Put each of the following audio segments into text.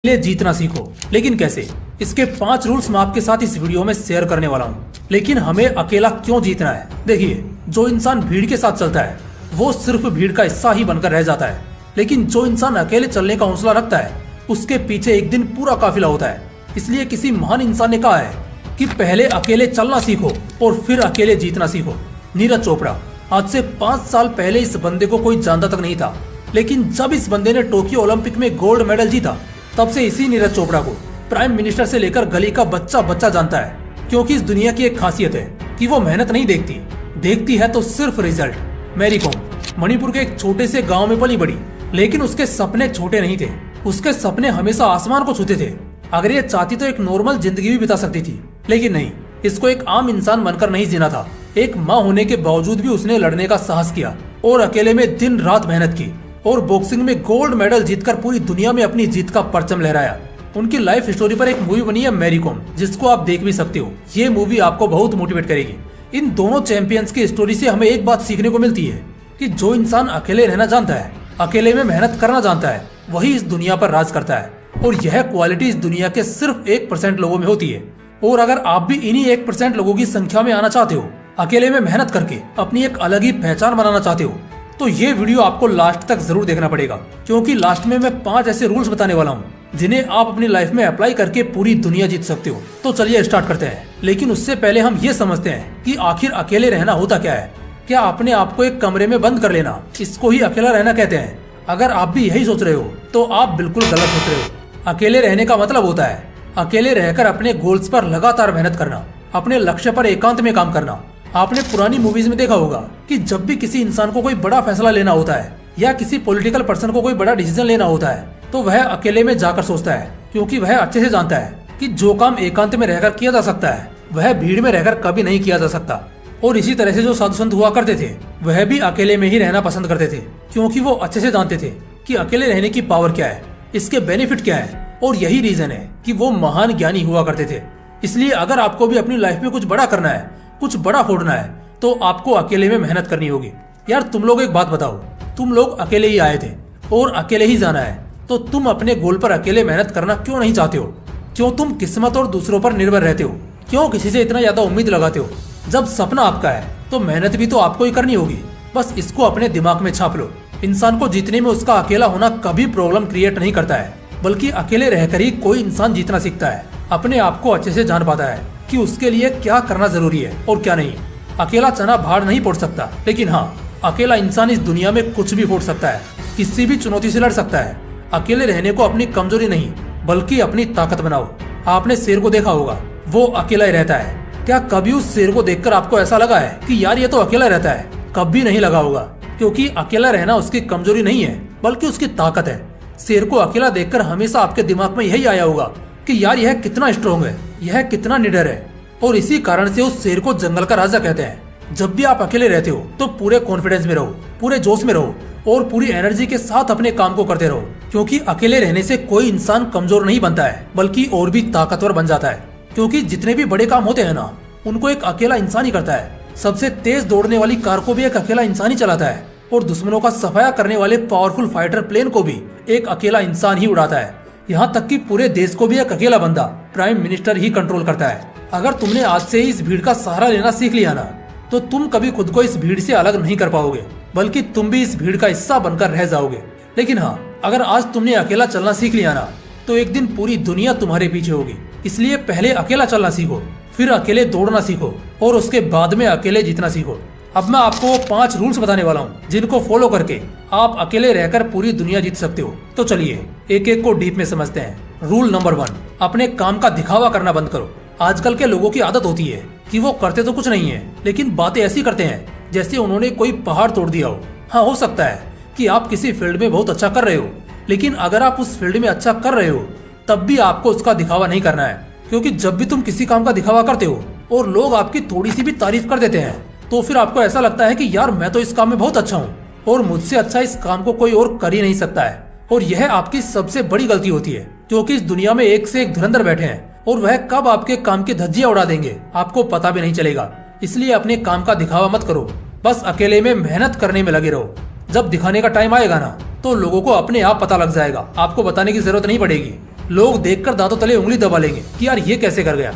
लिए जीतना सीखो, लेकिन कैसे? इसके 5 रूल्स मैं आपके साथ इस वीडियो में शेयर करने वाला हूँ। लेकिन हमें अकेला क्यों जीतना है? देखिए, जो इंसान भीड़ के साथ चलता है वो सिर्फ भीड़ का हिस्सा ही बनकर रह जाता है, लेकिन जो इंसान अकेले चलने का हौसला रखता है उसके पीछे एक दिन पूरा काफिला होता है। इसलिए किसी महान इंसान ने कहा है कि पहले अकेले चलना सीखो और फिर अकेले जीतना सीखो। नीरज चोपड़ा। आज से 5 साल पहले इस बंदे को कोई जानता तक नहीं था, लेकिन जब इस बंदे ने टोक्यो ओलंपिक में गोल्ड मेडल जीता तब से इसी नीरज चोपड़ा को प्राइम मिनिस्टर से लेकर गली का बच्चा बच्चा जानता है। क्योंकि इस दुनिया की एक खासियत है कि वो मेहनत नहीं देखती है तो सिर्फ रिजल्ट। मैरी कॉम मणिपुर के एक छोटे से गांव में पली बड़ी, लेकिन उसके सपने छोटे नहीं थे। उसके सपने हमेशा आसमान को छूते थे। अगर ये चाहती तो एक नॉर्मल जिंदगी भी बिता सकती थी, लेकिन नहीं, इसको एक आम इंसान बनकर नहीं जीना था। एक माँ होने के बावजूद भी उसने लड़ने का साहस किया और अकेले में दिन रात मेहनत की और बॉक्सिंग में गोल्ड मेडल जीतकर पूरी दुनिया में अपनी जीत का परचम लहराया। उनकी लाइफ स्टोरी पर एक मूवी बनी है मैरी कॉम, जिसको आप देख भी सकते हो। ये मूवी आपको बहुत मोटिवेट करेगी। इन दोनों चैंपियंस की स्टोरी से हमें एक बात सीखने को मिलती है कि जो इंसान अकेले रहना जानता है, अकेले में मेहनत करना जानता है, वही इस दुनिया पर राज करता है। और यह क्वालिटी इस दुनिया के सिर्फ 1% लोगों में होती है। और अगर आप भी इन्हीं 1% लोगों की संख्या में आना चाहते हो, अकेले में मेहनत करके अपनी एक अलग ही पहचान बनाना चाहते हो, तो ये वीडियो आपको लास्ट तक जरूर देखना पड़ेगा। क्योंकि लास्ट में मैं 5 ऐसे रूल्स बताने वाला हूँ जिन्हें आप अपनी लाइफ में अप्लाई करके पूरी दुनिया जीत सकते हो। तो चलिए स्टार्ट करते हैं। लेकिन उससे पहले हम ये समझते हैं कि आखिर अकेले रहना होता क्या है। क्या अपने आप को एक कमरे में बंद कर लेना, इसको ही अकेला रहना कहते हैं? अगर आप भी यही सोच रहे हो तो आप बिल्कुल गलत सोच रहे हो। अकेले रहने का मतलब होता है अकेले रहकर अपने गोल्स पर लगातार मेहनत करना, अपने लक्ष्य पर एकांत में काम करना। आपने पुरानी मूवीज में देखा होगा कि जब भी किसी इंसान को कोई बड़ा फैसला लेना होता है या किसी पॉलिटिकल पर्सन को कोई बड़ा डिसीजन लेना होता है तो वह अकेले में जाकर सोचता है, क्योंकि वह अच्छे से जानता है कि जो काम एकांत में रहकर किया जा सकता है वह भीड़ में रहकर कभी नहीं किया जा सकता। और इसी तरह से जो साधु संत हुआ करते थे वह भी अकेले में ही रहना पसंद करते थे, क्योंकि वो अच्छे से जानते थे कि अकेले रहने की पावर क्या है, इसके बेनिफिट क्या है। और यही रीजन है कि वो महान ज्ञानी हुआ करते थे। इसलिए अगर आपको भी अपनी लाइफ में कुछ बड़ा करना है, कुछ बड़ा फोड़ना है, तो आपको अकेले में मेहनत करनी होगी। यार तुम लोग एक बात बताओ, तुम लोग अकेले ही आए थे और अकेले ही जाना है, तो तुम अपने गोल पर अकेले मेहनत करना क्यों नहीं चाहते हो? क्यों तुम किस्मत और दूसरों पर निर्भर रहते हो? क्यों किसी से इतना ज्यादा उम्मीद लगाते हो? जब सपना आपका है तो मेहनत भी तो आपको ही करनी होगी। बस इसको अपने दिमाग में छाप लो। इंसान को जीतने में उसका अकेला होना कभी प्रॉब्लम क्रिएट नहीं करता है, बल्कि अकेले रहकर ही कोई इंसान जीतना सीखता है। अपने आप को अच्छे से जान पाता है कि उसके लिए क्या करना जरूरी है और क्या नहीं। अकेला चना भाड़ नहीं फोड़ सकता, लेकिन हाँ, अकेला इंसान इस दुनिया में कुछ भी फोड़ सकता है, किसी भी चुनौती से लड़ सकता है। अकेले रहने को अपनी कमजोरी नहीं बल्कि अपनी ताकत बनाओ। आपने शेर को देखा होगा, वो अकेला ही रहता है। क्या कभी उस शेर को देखकर आपको ऐसा लगा है कि यार ये तो अकेला रहता है? कभी नहीं लगा होगा, क्योंकि अकेला रहना उसकी कमजोरी नहीं है बल्कि उसकी ताकत है। शेर को अकेला देखकर हमेशा आपके दिमाग में यही आया होगा कि यार यह कितना स्ट्रॉन्ग है, यह कितना निडर है। और इसी कारण से उस शेर को जंगल का राजा कहते हैं। जब भी आप अकेले रहते हो तो पूरे कॉन्फिडेंस में रहो, पूरे जोश में रहो और पूरी एनर्जी के साथ अपने काम को करते रहो। क्योंकि अकेले रहने से कोई इंसान कमजोर नहीं बनता है बल्कि और भी ताकतवर बन जाता है। क्योंकि जितने भी बड़े काम होते हैं ना, उनको एक अकेला इंसान ही करता है। सबसे तेज दौड़ने वाली कार को भी एक अकेला इंसान ही चलाता है और दुश्मनों का सफाया करने वाले पावरफुल फाइटर प्लेन को भी एक अकेला इंसान ही उड़ाता है। यहाँ तक कि पूरे देश को भी एक अकेला बंदा प्राइम मिनिस्टर ही कंट्रोल करता है। अगर तुमने आज से ही इस भीड़ का सहारा लेना सीख लिया ना, तो तुम कभी खुद को इस भीड़ से अलग नहीं कर पाओगे, बल्कि तुम भी इस भीड़ का हिस्सा बनकर रह जाओगे। लेकिन हाँ, अगर आज तुमने अकेला चलना सीख लिया ना, तो एक दिन पूरी दुनिया तुम्हारे पीछे होगी। इसलिए पहले अकेला चलना सीखो, फिर अकेले दौड़ना सीखो और उसके बाद में अकेले जीतना सीखो। अब मैं आपको 5 रूल्स बताने वाला हूँ जिनको फॉलो करके आप अकेले रहकर पूरी दुनिया जीत सकते हो। तो चलिए एक एक को डीप में समझते हैं। रूल नंबर 1, अपने काम का दिखावा करना बंद करो। आजकल के लोगों की आदत होती है कि वो करते तो कुछ नहीं है, लेकिन बातें ऐसी करते हैं जैसे उन्होंने कोई पहाड़ तोड़ दिया हो। हाँ, हो सकता है कि आप किसी फील्ड में बहुत अच्छा कर रहे हो, लेकिन अगर आप उस फील्ड में अच्छा कर रहे हो तब भी आपको उसका दिखावा नहीं करना है। क्योंकि जब भी तुम किसी काम का दिखावा करते हो और लोग आपकी थोड़ी सी भी तारीफ कर देते हैं, तो फिर आपको ऐसा लगता है कि यार मैं तो इस काम में बहुत अच्छा हूँ और मुझसे अच्छा इस काम को कोई और कर ही नहीं सकता है। और यह आपकी सबसे बड़ी गलती होती है, क्योंकि इस दुनिया में एक से एक धुरंधर बैठे हैं और वह कब आपके काम की धज्जियां उड़ा देंगे आपको पता भी नहीं चलेगा। इसलिए अपने काम का दिखावा मत करो, बस अकेले में मेहनत करने में लगे रहो। जब दिखाने का टाइम आएगा ना, तो लोगों को अपने आप पता लग जाएगा, आपको बताने की जरूरत नहीं पड़ेगी। लोग देखकर दांतों तले उंगली दबा लेंगे कि यार ये कैसे कर गया।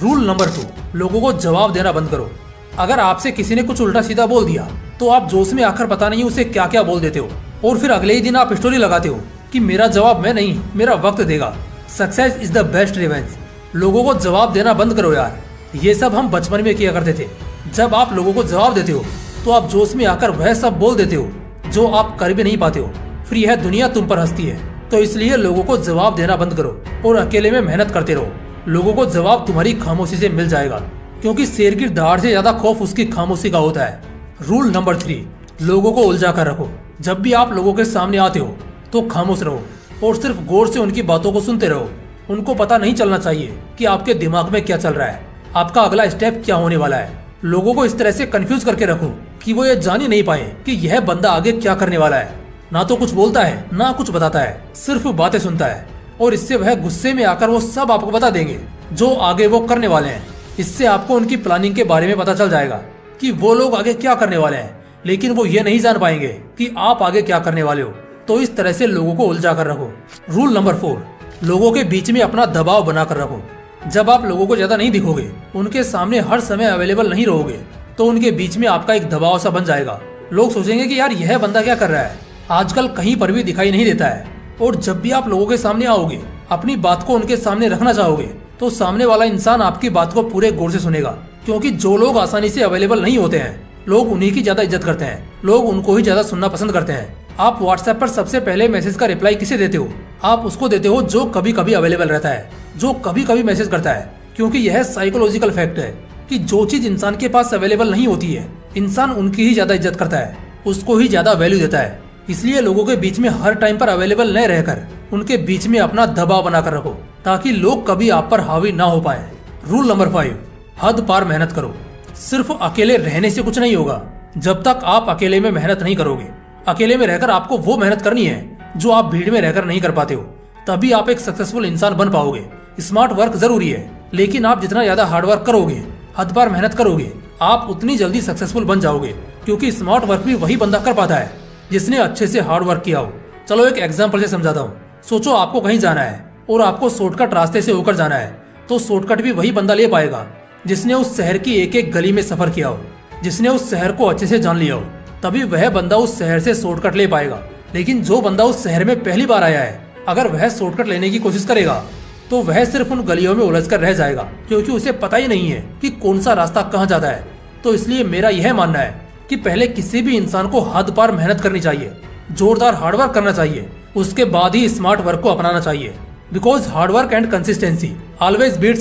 रूल नंबर 2, लोगों को जवाब देना बंद करो। अगर आपसे किसी ने कुछ उल्टा सीधा बोल दिया तो आप जोश में आकर पता नहीं उसे क्या क्या बोल देते हो और फिर अगले ही दिन आप स्टोरी लगाते हो कि मेरा जवाब मैं नहीं, मेरा वक्त देगा। Success is the best revenge. लोगों को जवाब देना बंद करो यार। ये सब हम बचपन में किया करते थे। जब आप लोगों को जवाब देते हो तो आप जोश में आकर वह सब बोल देते हो जो आप कर भी नहीं पाते हो। फिर यह दुनिया तुम पर हंसती है। तो इसलिए लोगों को जवाब देना बंद करो और अकेले में मेहनत करते रहो। लोगों को जवाब तुम्हारी खामोशी से मिल जाएगा, क्योंकि शेर की दहाड़ से ज्यादा खौफ उसकी खामोशी का होता है। रूल नंबर 3, लोगों को उलझा कर रखो। जब भी आप लोगों के सामने आते हो तो खामोश रहो और सिर्फ गौर से उनकी बातों को सुनते रहो। उनको पता नहीं चलना चाहिए कि आपके दिमाग में क्या चल रहा है, आपका अगला स्टेप क्या होने वाला है। लोगों को इस तरह से कंफ्यूज करके रखो कि वो ये जान ही नहीं पाए कि यह बंदा आगे क्या करने वाला है। ना तो कुछ बोलता है ना कुछ बताता है, सिर्फ बातें सुनता है और इससे वह गुस्से में आकर वो सब आपको बता देंगे जो आगे वो करने वाले हैं। इससे आपको उनकी प्लानिंग के बारे में पता चल जाएगा कि वो लोग आगे क्या करने वाले हैं, लेकिन वो ये नहीं जान पाएंगे कि आप आगे क्या करने वाले हो। तो इस तरह से लोगों को उलझा कर रखो। रूल नंबर 4, लोगों के बीच में अपना दबाव बनाकर रखो। जब आप लोगों को ज्यादा नहीं दिखोगे, उनके सामने हर समय अवेलेबल नहीं रहोगे, तो उनके बीच में आपका एक दबाव सा बन जाएगा। लोग सोचेंगे कि यार यह बंदा क्या कर रहा है, आजकल कहीं पर भी दिखाई नहीं देता है। और जब भी आप लोगों के सामने आओगे, अपनी बात को उनके सामने रखना चाहोगे, तो सामने वाला इंसान आपकी बात को पूरे गौर से सुनेगा। क्योंकि जो लोग आसानी से अवेलेबल नहीं होते हैं, लोग उन्हीं की ज्यादा इज्जत करते हैं, लोग उनको ही ज्यादा सुनना पसंद करते हैं। आप व्हाट्सएप पर सबसे पहले मैसेज का रिप्लाई किसे देते हो? आप उसको देते हो जो कभी कभी अवेलेबल रहता है, जो कभी कभी मैसेज करता है। क्योंकि यह साइकोलॉजिकल फैक्ट है कि जो चीज इंसान के पास अवेलेबल नहीं होती है, इंसान उनकी ही ज्यादा इज्जत करता है, उसको ही ज्यादा वैल्यू देता है। इसलिए लोगों के बीच में हर टाइम पर अवेलेबल न रहकर उनके बीच में अपना दबाव बनाकर रखो, ताकि लोग कभी आप पर हावी ना हो पाए। रूल नंबर 5, हद पार मेहनत करो। सिर्फ अकेले रहने से कुछ नहीं होगा जब तक आप अकेले में मेहनत नहीं करोगे। अकेले में रहकर आपको वो मेहनत करनी है जो आप भीड़ में रहकर नहीं कर पाते हो, तभी आप एक सक्सेसफुल इंसान बन पाओगे। स्मार्ट वर्क जरूरी है, लेकिन आप जितना ज्यादा हार्ड वर्क करोगे, हद पार मेहनत करोगे, आप उतनी जल्दी सक्सेसफुल बन जाओगे। क्योंकि स्मार्ट वर्क भी वही बंदा कर पाता है जिसने अच्छे से हार्ड वर्क किया हो। चलो एक एग्जांपल से समझाता हूँ। सोचो आपको कहीं जाना है और आपको शॉर्टकट रास्ते से होकर जाना है, तो शॉर्टकट भी वही बंदा ले पाएगा जिसने उस शहर की एक एक गली में सफर किया हो, जिसने उस शहर को अच्छे से जान लिया हो। तभी वह बंदा उस शहर से शॉर्टकट ले पाएगा। लेकिन जो बंदा उस शहर में पहली बार आया है, अगर वह शॉर्टकट लेने की कोशिश करेगा तो वह सिर्फ उन गलियों में उलझ कर रह जाएगा, क्योंकि उसे पता ही नहीं है कि कौन सा रास्ता कहाँ जाता है। तो इसलिए मेरा यह मानना है कि पहले किसी भी इंसान को हद पार मेहनत करनी चाहिए, जोरदार हार्डवर्क करना चाहिए, उसके बाद ही स्मार्ट वर्क को अपनाना चाहिए। Because hard work and consistency always beats